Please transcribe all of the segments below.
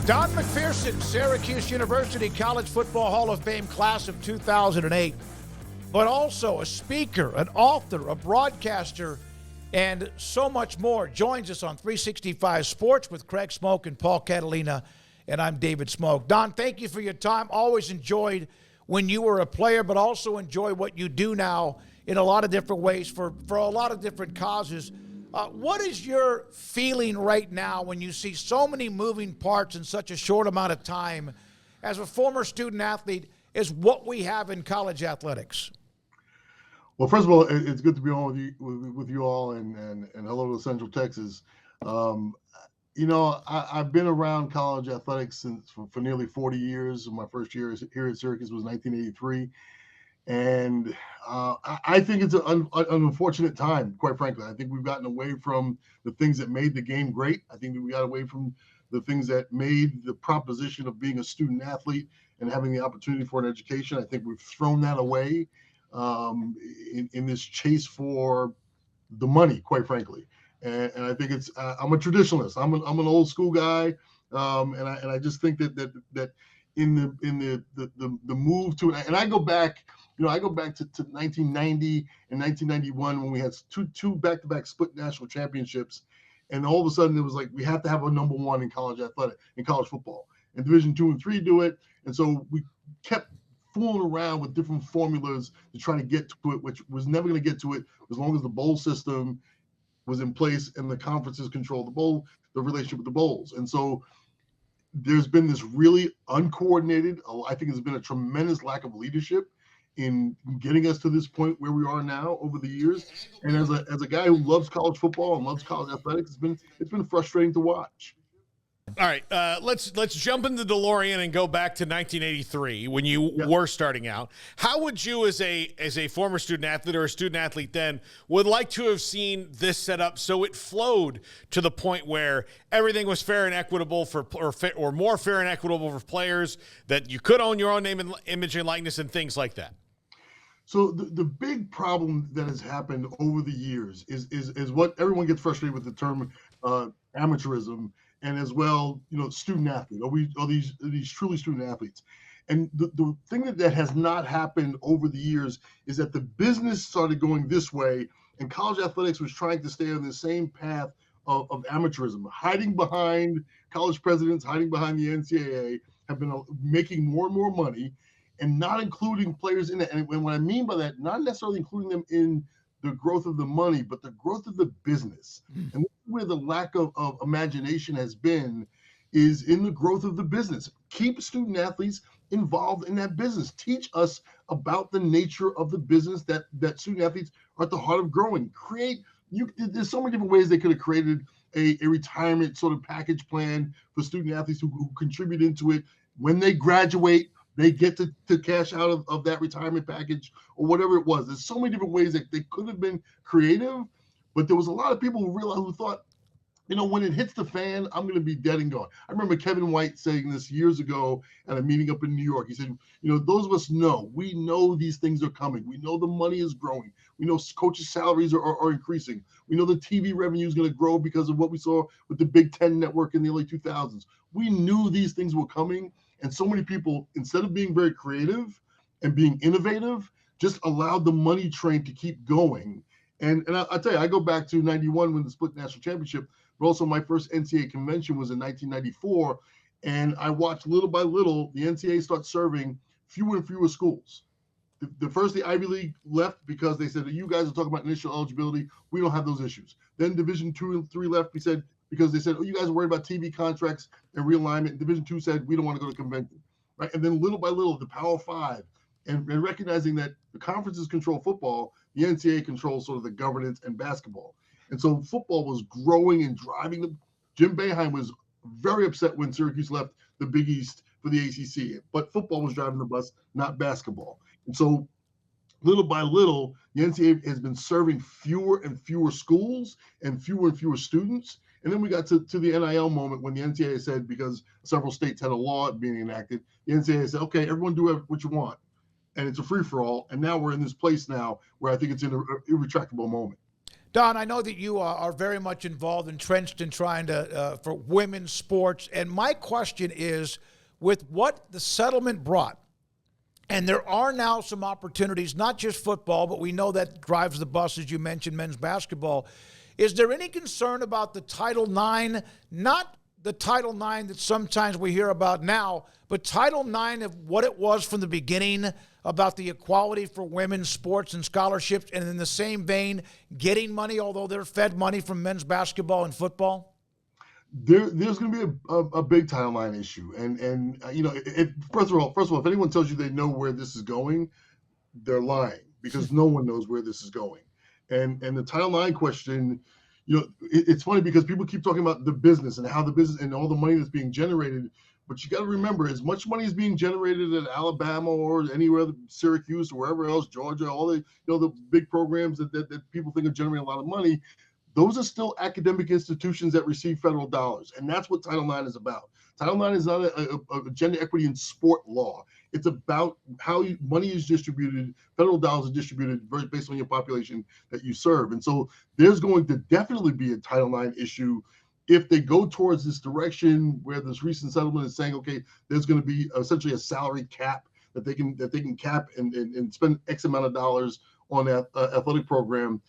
Don McPherson, Syracuse University College Football Hall of Fame class of 2008, but also a speaker, an author, a broadcaster, and so much more, joins us on 365 Sports with Craig Smoke and Paul Catalina, and I'm David Smoke. Don, thank you for your time. Always enjoyed when you were a player, but also enjoy what you do now in a lot of different ways for a lot of different causes. What is your feeling right now when you see so many moving parts in such a short amount of time as a former student athlete is what we have in college athletics? Well, first of all, it's good to be on with you all, and hello to Central Texas. I've been around college athletics for nearly 40 years. My first year here at Syracuse was 1983. And I think it's an unfortunate time, quite frankly. I think we've gotten away from the things that made the game great. I think that we got away from the things that made the proposition of being a student athlete and having the opportunity for an education. I think we've thrown that away in this chase for the money, quite frankly. And I think it's I'm a traditionalist. I'm an old school guy, and I just think that in the move to, and I go back. I go back to 1990 and 1991 when we had two back-to-back split national championships, and all of a sudden it was like we have to have a number one in college football, and Division II and III do it, and so we kept fooling around with different formulas to try to get to it, which was never going to get to it as long as the bowl system was in place and the conferences controlled the relationship with the bowls, and so there's been this really uncoordinated. I think there's been a tremendous lack of leadership in getting us to this point where we are now over the years. And as a guy who loves college football and loves college athletics, it's been frustrating to watch. All right, let's jump into the DeLorean and go back to 1983 when you were starting out. How would you, as a former student athlete or a student athlete then, would like to have seen this set up so it flowed to the point where everything was fair and equitable or more fair and equitable for players, that you could own your own name and image and likeness and things like that? So the big problem that has happened over the years is what everyone gets frustrated with, the term amateurism, and as well, student athlete. Are these truly student athletes? And the thing that has not happened over the years is that the business started going this way, and college athletics was trying to stay on the same path of amateurism, hiding behind college presidents, hiding behind the NCAA, have been making more and more money, and not including players in it. And what I mean by that, not necessarily including them in the growth of the money, but the growth of the business. And where the lack of imagination has been is in the growth of the business. Keep student athletes involved in that business. Teach us about the nature of the business that student athletes are at the heart of growing. There's so many different ways they could have created a retirement sort of package plan for student athletes who contribute into it. When they graduate, they get to cash out of that retirement package or whatever it was. There's so many different ways that they could have been creative, but there was a lot of people who thought, when it hits the fan, I'm going to be dead and gone. I remember Kevin White saying this years ago at a meeting up in New York. He said, those of us we know these things are coming. We know the money is growing. We know coaches' salaries are increasing. We know the TV revenue is going to grow because of what we saw with the Big Ten network in the early 2000s. We knew these things were coming. And so many people, instead of being very creative and being innovative, just allowed the money train to keep going. And I'll tell you, I go back to 91 when the split national championship, but also my first NCAA convention was in 1994. And I watched little by little the NCAA start serving fewer and fewer schools. The Ivy League left because they said, you guys are talking about initial eligibility. We don't have those issues. Then Division II and III left because they said, you guys are worried about TV contracts and realignment. And Division II said, we don't want to go to convention, right? And then little by little, the Power Five, and recognizing that the conferences control football, the NCAA controls sort of the governance and basketball. And so football was growing and driving them. Jim Boeheim was very upset when Syracuse left the Big East for the ACC, but football was driving the bus, not basketball. And so little by little, the NCAA has been serving fewer and fewer schools and fewer students. And then we got to the NIL moment when the NCAA said, because several states had a law being enacted, the NCAA said, okay, everyone do what you want. And it's a free-for-all. And now we're in this place now where I think it's in an irretractable moment. Don, I know that you are very much involved, entrenched in trying to for women's sports. And my question is, with what the settlement brought, and there are now some opportunities, not just football, but we know that drives the bus, as you mentioned, men's basketball. Is there any concern about the Title IX, not the Title IX that sometimes we hear about now, but Title IX of what it was from the beginning about the equality for women's sports and scholarships, and in the same vein, getting money, although they're fed money from men's basketball and football? There's going to be a big Title IX issue, and first of all, if anyone tells you they know where this is going, they're lying, because no one knows where this is going. And the Title IX question, it's funny because people keep talking about the business and how the business and all the money that's being generated, but you got to remember, as much money is being generated at Alabama or anywhere, Syracuse or wherever else, Georgia, all the big programs that people think are generating a lot of money. Those are still academic institutions that receive federal dollars, and that's what Title IX is about. Title IX is not a gender equity in sport law. It's about how money is distributed, federal dollars are distributed based on your population that you serve. And so there's going to definitely be a Title IX issue if they go towards this direction where this recent settlement is saying, okay, there's going to be essentially a salary cap that they can cap and spend X amount of dollars on that athletic program.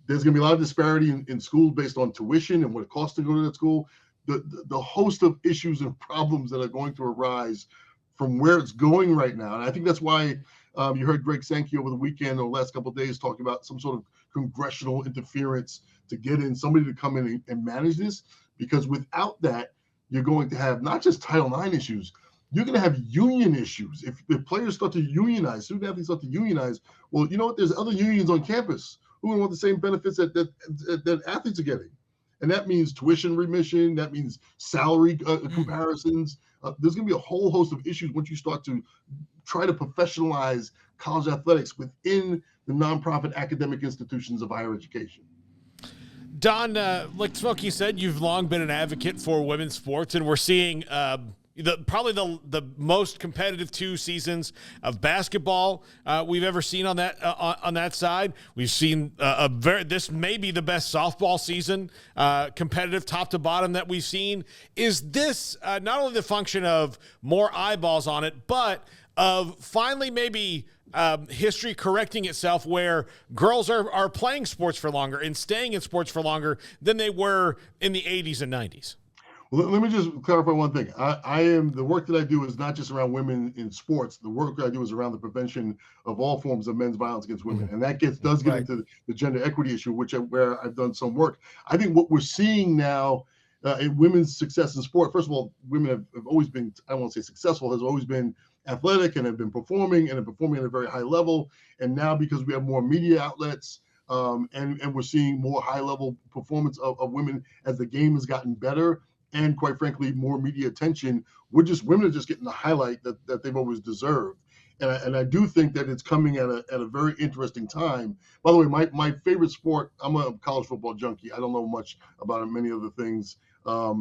There's going to be a lot of disparity in schools based on tuition and what it costs to go to that school. The host of issues and problems that are going to arise from where it's going right now. And I think that's why you heard Greg Sankey over the weekend or the last couple of days talking about some sort of congressional interference to get in somebody to come in and manage this. Because without that, you're going to have not just Title IX issues, you're going to have union issues. If players start to unionize, student athletes start to unionize, well, you know what? There's other unions on campus who want the same benefits that athletes are getting. And that means tuition remission. That means salary comparisons. There's going to be a whole host of issues once you start to try to professionalize college athletics within the nonprofit academic institutions of higher education. Don, like Smokey said, you've long been an advocate for women's sports, and we're seeing probably the most competitive 2 seasons of basketball we've ever seen on that side. We've seen this may be the best softball season, competitive top to bottom that we've seen. Is this not only the function of more eyeballs on it, but of finally maybe history correcting itself, where girls are playing sports for longer and staying in sports for longer than they were in the 80s and 90s? Well, let me just clarify one thing. The work that I do is not just around women in sports. The work that I do is around the prevention of all forms of men's violence against women. And that does get into the gender equity issue, where I've done some work. I think what we're seeing now in women's success in sport, first of all, women have always been, I don't want to say successful, has always been athletic and have been performing at a very high level. And now because we have more media outlets and we're seeing more high level performance of women as the game has gotten better, and quite frankly, more media attention, women are just getting the highlight that they've always deserved. And I do think that it's coming at a very interesting time. By the way, my favorite sport, I'm a college football junkie. I don't know much about many other things. But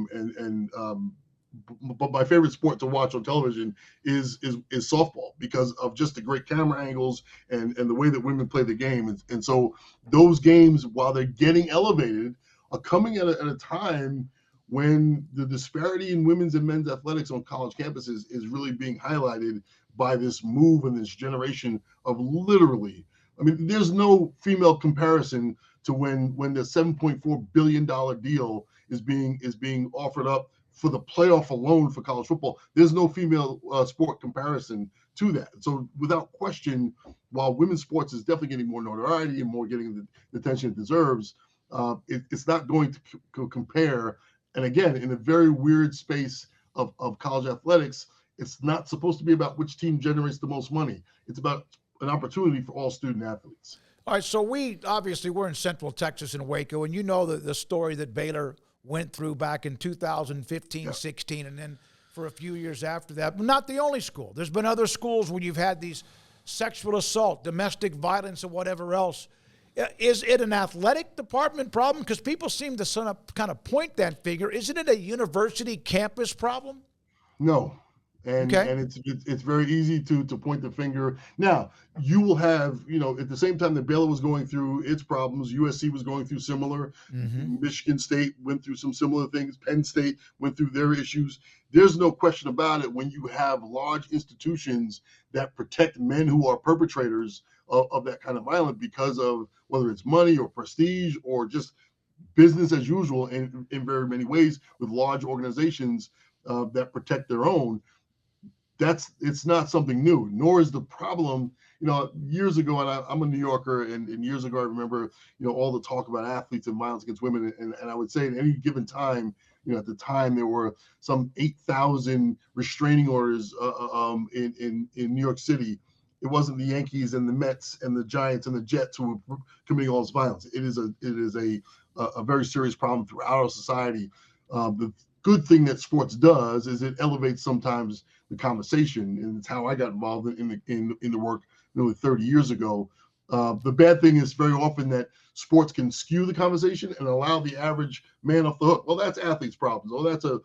my favorite sport to watch on television is softball, because of just the great camera angles and the way that women play the game. And so those games, while they're getting elevated, are coming at a time when the disparity in women's and men's athletics on college campuses is really being highlighted by this move and this generation of literally, I mean, there's no female comparison to when the $7.4 billion deal is being offered up for the playoff alone for college football. There's no female sport comparison to that. So without question, while women's sports is definitely getting more notoriety and more getting the attention it deserves, it's not going to compare. And again, in a very weird space of college athletics, it's not supposed to be about which team generates the most money. It's about an opportunity for all student athletes. All right, so we're in Central Texas in Waco, and you know the story that Baylor went through back in 2015, 16, and then for a few years after that. But not the only school. There's been other schools where you've had these sexual assault, domestic violence, or whatever else. Is it an athletic department problem? Because people seem to kind of point that figure. Isn't it a university campus problem? No. Okay. and it's very easy to point the finger. Now you will have, at the same time that Baylor was going through its problems, USC was going through similar. Michigan State went through some similar things. Penn State went through their issues. There's no question about it. When you have large institutions that protect men who are perpetrators of that kind of violence because of whether it's money or prestige or just business as usual in very many ways with large organizations that protect their own, it's not something new, nor is the problem. Years ago, and I'm a New Yorker, and years ago I remember, all the talk about athletes and violence against women, and I would say at any given time, at the time there were some 8,000 restraining orders in New York City. It wasn't the Yankees and the Mets and the Giants and the Jets who were committing all this violence. It is a very serious problem throughout our society. The good thing that sports does is it elevates sometimes the conversation, and it's how I got involved in the work nearly 30 years ago. The bad thing is very often that sports can skew the conversation and allow the average man off the hook. Well, that's athletes' problems. Oh, that's a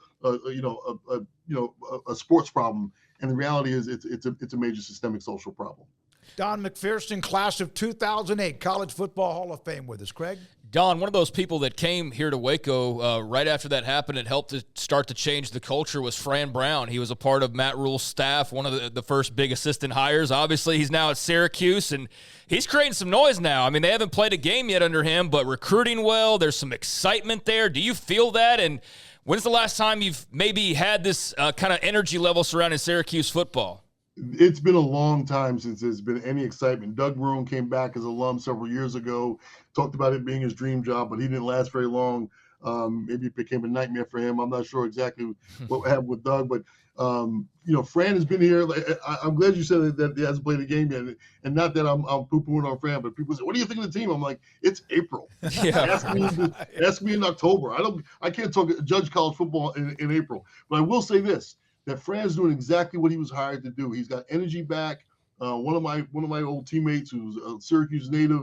sports problem. And the reality is it's a major systemic social problem. Don McPherson, class of 2008, College Football Hall of Fame with us. Craig? Don, one of those people that came here to Waco right after that happened and helped to start to change the culture was Fran Brown. He was a part of Matt Rule's staff, one of the first big assistant hires. Obviously, he's now at Syracuse, and he's creating some noise now. I mean, they haven't played a game yet under him, but recruiting well. There's some excitement there. Do you feel that? And when's the last time you've maybe had this kind of energy level surrounding Syracuse football? It's been a long time since there's been any excitement. Doug Marone came back as alum several years ago, talked about it being his dream job, but he didn't last very long. Maybe it became a nightmare for him. I'm not sure exactly what happened with Doug, but Fran has been here. I'm glad you said that he hasn't played a game yet, and not that I'm poo-pooing on Fran, but people say, "What do you think of the team?" I'm like, "It's April. Yeah. Ask me in October. I can't judge college football in April." But I will say this: that Fran's doing exactly what he was hired to do. He's got energy back. One of my old teammates who's a Syracuse native,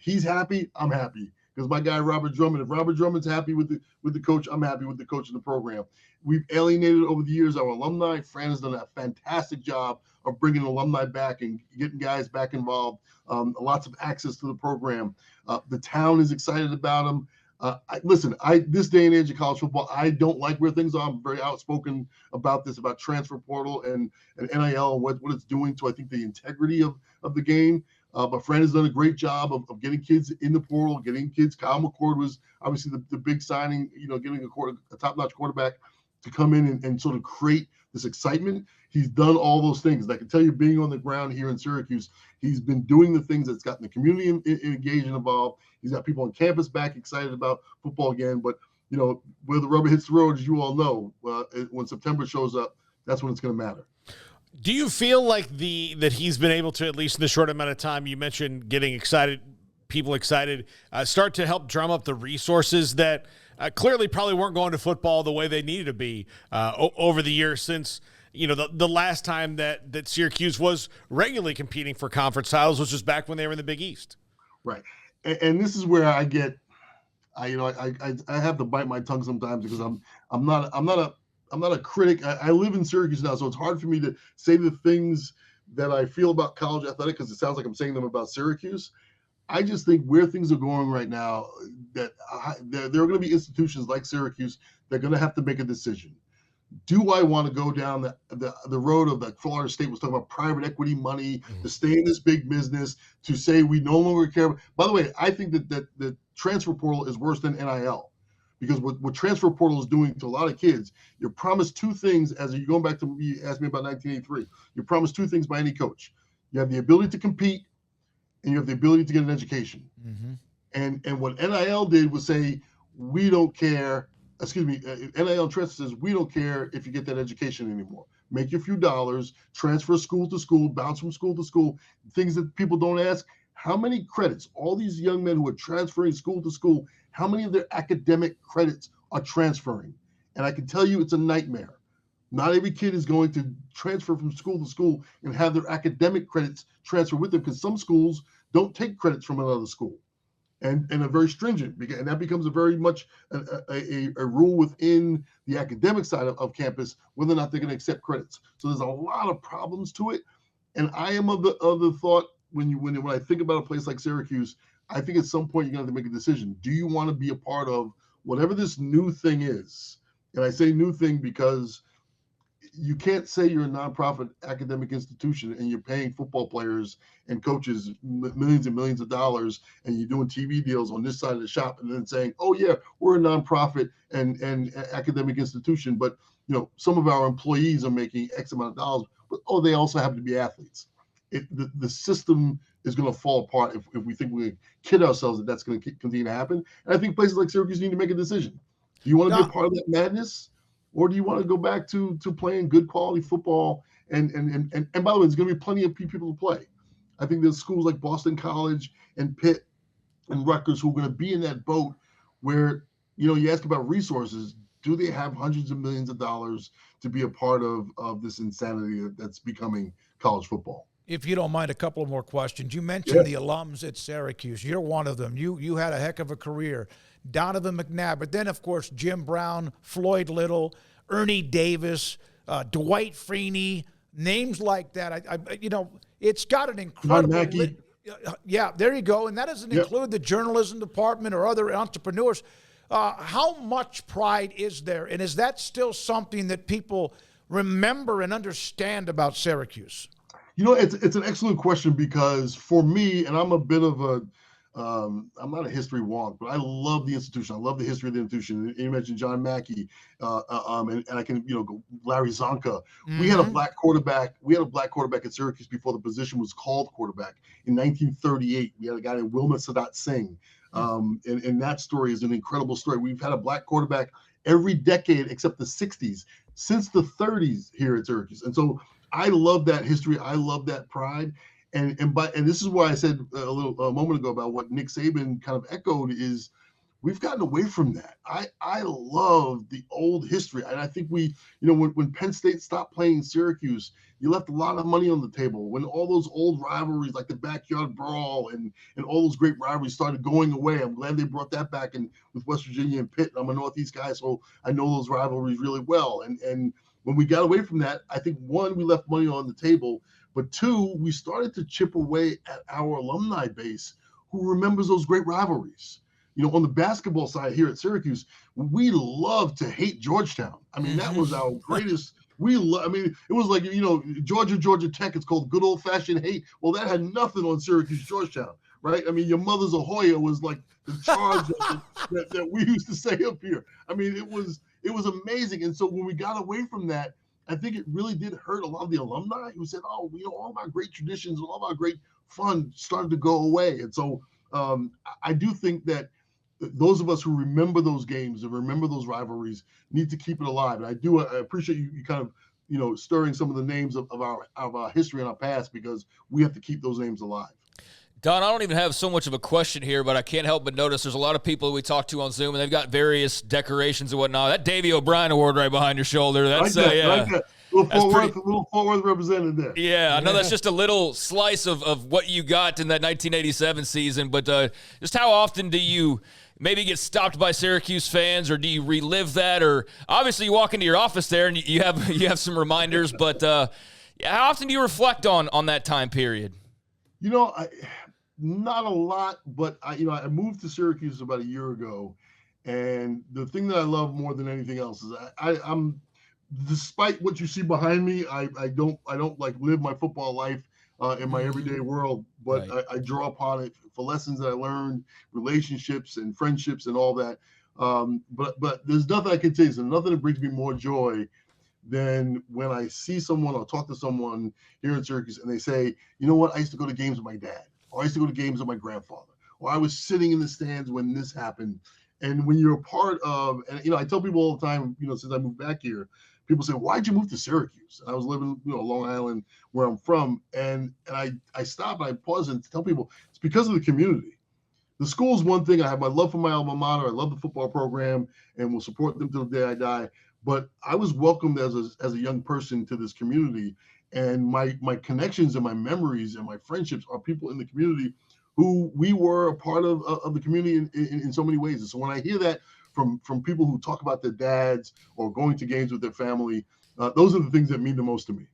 he's happy. I'm happy because my guy Robert Drummond. If Robert Drummond's happy with the coach, I'm happy with the coach and the program. We've alienated over the years our alumni. Fran has done a fantastic job of bringing alumni back and getting guys back involved. Lots of access to the program. The town is excited about him. This day and age of college football, I don't like where things are. I'm very outspoken about this, about transfer portal and NIL and what it's doing to, I think, the integrity of the game. But Fran has done a great job of getting kids in the portal, getting kids. Kyle McCord was obviously the big signing, getting a top-notch quarterback to come in and sort of create this excitement. He's done all those things. And I can tell you, being on the ground here in Syracuse, he's been doing the things that's gotten the community engaged and involved. He's got people on campus back excited about football again. But, where the rubber hits the road, as you all know, when September shows up, that's when it's going to matter. Do you feel like that he's been able to, at least in the short amount of time you mentioned, getting excited, people excited, start to help drum up the resources that clearly probably weren't going to football the way they needed to be over the years since, the last time that Syracuse was regularly competing for conference titles, which was back when they were in the Big East. Right. And this is where I get, I have to bite my tongue sometimes because I'm not a critic. I live in Syracuse now, so it's hard for me to say the things that I feel about college athletics because it sounds like I'm saying them about Syracuse. I just think where things are going right now, that there are going to be institutions like Syracuse that are going to have to make a decision. Do I want to go down the road of like Florida State was talking about private equity money to stay in this big business, to say we no longer care? By the way, I think that the transfer portal is worse than NIL. Because what transfer portal is doing to a lot of kids, you're promised two things. As you're going back to, you asked me about 1983, you're promised two things by any coach. You have the ability to compete, and you have the ability to get an education. And what NIL did was say, we don't care. NIL transfer says, we don't care if you get that education anymore. Make your few dollars, transfer school to school, bounce from school to school. Things that people don't ask. How many credits, all these young men who are transferring school to school, how many of their academic credits are transferring? And I can tell you it's a nightmare. Not every kid is going to transfer from school to school and have their academic credits transfer with them because some schools don't take credits from another school. and a very stringent, and that becomes a very much a rule within the academic side of campus, whether or not they're going to accept credits. So there's a lot of problems to it. And I am of the thought when I think about a place like Syracuse, I think at some point you're going to have to make a decision. Do you want to be a part of whatever this new thing is? And I say new thing because you can't say you're a nonprofit academic institution and you're paying football players and coaches millions and millions of dollars, and you're doing TV deals on this side of the shop, and then saying, "Oh yeah, we're a nonprofit and academic institution, but some of our employees are making X amount of dollars, but they also happen to be athletes." The system is going to fall apart if we think we kid ourselves that that's going to continue to happen. And I think places like Syracuse need to make a decision. Do you want to be a part of that madness? Or do you want to go back to playing good quality football? And by the way, there's going to be plenty of people to play. I think there's schools like Boston College and Pitt and Rutgers who are going to be in that boat where, you ask about resources. Do they have hundreds of millions of dollars to be a part of this insanity that's becoming college football? If you don't mind, a couple of more questions. You mentioned the alums at Syracuse. You're one of them. You had a heck of a career. Donovan McNabb, but then, of course, Jim Brown, Floyd Little, Ernie Davis, Dwight Freeney, names like that. It's got an incredible yeah, there you go. And that doesn't include the journalism department or other entrepreneurs. How much pride is there? And is that still something that people remember and understand about Syracuse? It's an excellent question, because for me, and I'm a bit of I'm not a history wonk, but I love the institution. I love the history of the institution. And you mentioned John Mackey, and I can, go Larry Zonka. Mm-hmm. We had a black quarterback. At Syracuse before the position was called quarterback in 1938. We had a guy named Wilma Sadat Singh. And that story is an incredible story. We've had a black quarterback every decade except the 60s, since the 30s here at Syracuse. And so I love that history. I love that pride. And this is why I said a moment ago about what Nick Saban kind of echoed is we've gotten away from that. I love the old history. And I think when Penn State stopped playing Syracuse, you left a lot of money on the table. When all those old rivalries like the backyard brawl and all those great rivalries started going away, I'm glad they brought that back with West Virginia and Pitt. I'm a Northeast guy, so I know those rivalries really well. And when we got away from that, I think, one, we left money on the table, but two, we started to chip away at our alumni base who remembers those great rivalries. On the basketball side here at Syracuse, we love to hate Georgetown. I mean, that was our greatest. It was like, Georgia Tech, it's called good old fashioned hate. Well, that had nothing on Syracuse, Georgetown, right? I mean, your mother's a Hoya was like the charge that we used to say up here. I mean, it was amazing. And so when we got away from that, I think it really did hurt a lot of the alumni who said, all of our great traditions, all of our great fun started to go away. And so I do think that those of us who remember those games and remember those rivalries need to keep it alive. And I appreciate you kind of, stirring some of the names of our history and our past, because we have to keep those names alive. Don, I don't even have so much of a question here, but I can't help but notice there's a lot of people we talk to on Zoom, and they've got various decorations and whatnot. That Davey O'Brien Award right behind your shoulder. That's A little Fort Worth represented there. Yeah, I know that's just a little slice of what you got in that 1987 season, but just how often do you maybe get stopped by Syracuse fans, or do you relive that? Or obviously you walk into your office there and you have some reminders, but how often do you reflect on that time period? Not a lot, but I moved to Syracuse about a year ago, and the thing that I love more than anything else is I'm despite what you see behind me, I don't like live my football life in my everyday world, but right. I draw upon it for lessons that I learned, relationships and friendships and all that. But there's nothing I can tell you. There's nothing that brings me more joy than when I see someone or talk to someone here in Syracuse and they say, you know what, I used to go to games with my dad, or I used to go to games with my grandfather, or I was sitting in the stands when this happened. And when you're a part of, and I tell people all the time, since I moved back here, people say, why'd you move to Syracuse? And I was living, Long Island, where I'm from. And I stop and I pause and tell people it's because of the community. The school is one thing. I have my love for my alma mater. I love the football program and will support them till the day I die. But I was welcomed as a young person to this community. And my connections and my memories and my friendships are people in the community who we were a part of the community in so many ways. And so when I hear that from people who talk about their dads or going to games with their family, those are the things that mean the most to me.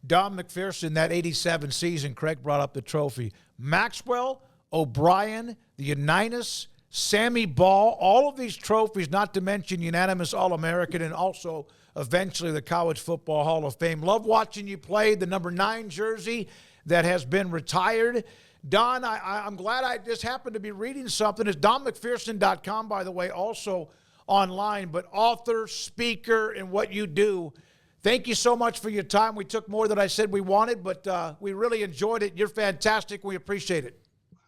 Don McPherson, that 87 season, Craig brought up the trophy. Maxwell, O'Brien, the Unitas, Sammy Ball, all of these trophies, not to mention unanimous All-American and also eventually the College Football Hall of Fame. Love watching you play the number 9 jersey that has been retired. Don, I'm glad I just happened to be reading something. It's donmcpherson.com, by the way, also online, but author, speaker, and what you do. Thank you so much for your time. We took more than I said we wanted, but we really enjoyed it. You're fantastic. We appreciate it.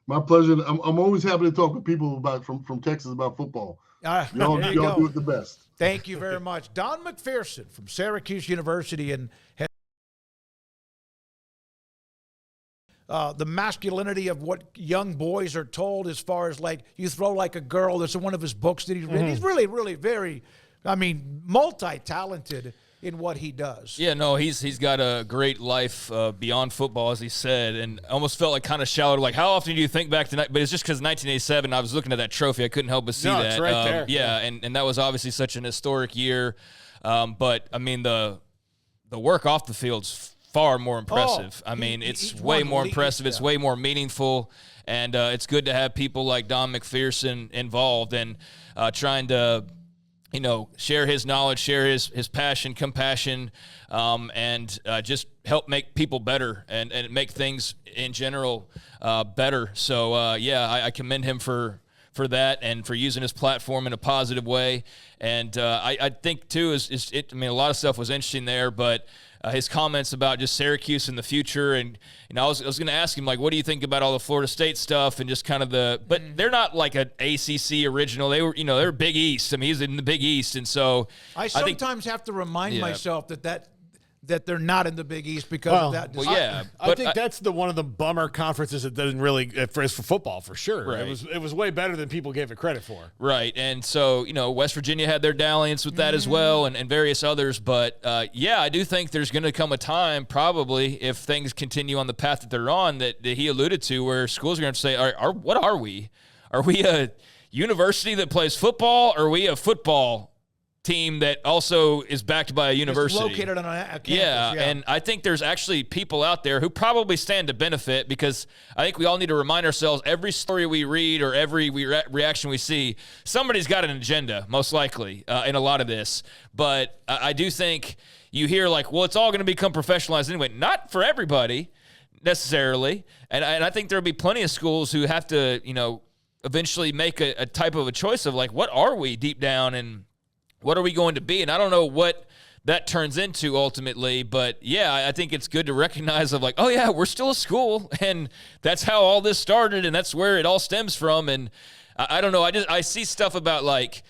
My pleasure. I'm always happy to talk with people from Texas about football. Y'all do it the best. Thank you very much. Don McPherson from Syracuse University and the masculinity of what young boys are told as far as like you throw like a girl. That's one of his books that he's written. He's really, really very, multi-talented in what he does. Yeah, no, he's got a great life beyond football, as he said, and almost felt like kind of shallow. Like, how often do you think back to that? But it's just because 1987, I was looking at that trophy. I couldn't help but see that. It's right there. Yeah, and that was obviously such an historic year. But, I mean, the work off the field's far more impressive. It's way more impressive. It's way more meaningful. And it's good to have people like Don McPherson involved and trying to – share his knowledge, share his passion, compassion, and just help make people better and make things in general better. So, I commend him for that and for using his platform in a positive way. And I think, too, a lot of stuff was interesting there, but his comments about just Syracuse in the future. And, I was going to ask him, like, what do you think about all the Florida State stuff and just kind of but they're not like an ACC original. They were, they're Big East. I mean, he's in the Big East. And so I sometimes have to remind myself that they're not in the Big East because of that. I think that's one of the bummer conferences that doesn't really for football for sure. Right. It was way better than people gave it credit for. Right, and so West Virginia had their dalliance with that as well, and various others. But I do think there's going to come a time, probably if things continue on the path that they're on, that he alluded to, where schools are going to say, "What are we? Are we a university that plays football? Or are we a football team that also is backed by a university?" It's located on a campus. Yeah, and I think there's actually people out there who probably stand to benefit, because I think we all need to remind ourselves, every story we read or every reaction we see, somebody's got an agenda, most likely, in a lot of this. But I do think you hear like, well, it's all going to become professionalized anyway. Not for everybody necessarily, and I think there'll be plenty of schools who have to, eventually make a type of a choice of like, what are we deep down, and what are we going to be? And I don't know what that turns into ultimately, but I think it's good to recognize of like, oh yeah, we're still a school, and that's how all this started, and that's where it all stems from. And I don't know, I see stuff about like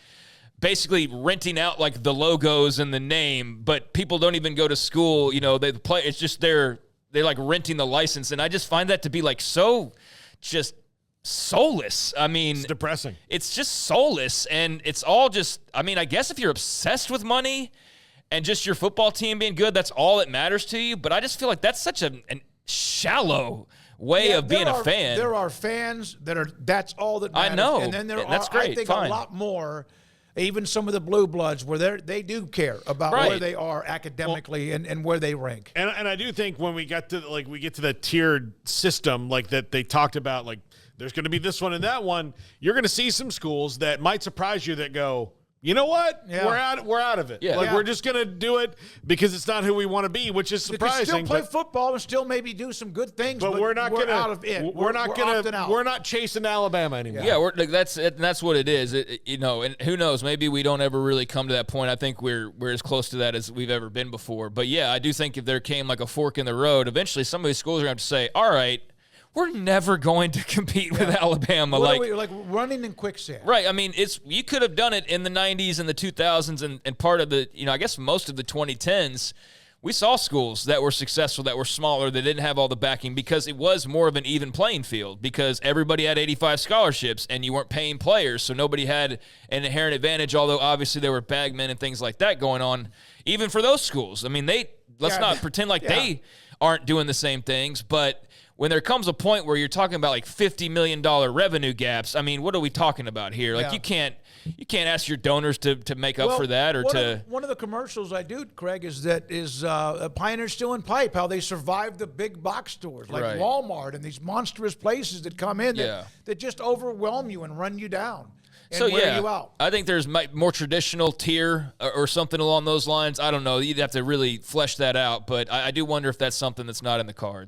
basically renting out like the logos and the name, but people don't even go to school. They play. It's just they're like renting the license, and I just find that to be like so just soulless. I mean, it's depressing. It's just soulless, and it's all just, I guess if you're obsessed with money and just your football team being good, that's all that matters to you. But I just feel like that's such an shallow way of being a fan. There are fans that's all that matters. I know. And then that's great. I think a lot more, even some of the blue bloods, where they do care about where they are academically and where they rank. And I do think when we get to the tiered system, like that they talked about, like, there's going to be this one and that one. You're going to see some schools that might surprise you that go, you know what? Yeah. We're out of it. Yeah. We're just going to do it because it's not who we want to be, which is surprising. We can still play football and still maybe do some good things, but we're not going to out of it. We're not chasing Alabama anymore. Yeah, that's what it is. And who knows? Maybe we don't ever really come to that point. I think we're as close to that as we've ever been before. But I do think if there came like a fork in the road, eventually some of these schools are going to have to say, all right, we're never going to compete with Alabama. Like running in quicksand. Right. You could have done it in the 90s and the 2000s and part of the, I guess most of the 2010s we saw schools that were successful, that were smaller, that didn't have all the backing because it was more of an even playing field because everybody had 85 scholarships and you weren't paying players, so nobody had an inherent advantage, although obviously there were bagmen and things like that going on, even for those schools. I mean, let's not pretend like they aren't doing the same things, but when there comes a point where you're talking about like $50 million revenue gaps, I mean, what are we talking about here? Like you can't ask your donors to make up for that or one of the commercials I do, Craig, is Pioneer Steel and Pipe, how they survive the big box stores like Walmart and these monstrous places that come in that just overwhelm you and run you down. And wear you out. I think there's more traditional tier or something along those lines. I don't know. You'd have to really flesh that out, but I do wonder if that's something that's not in the cards.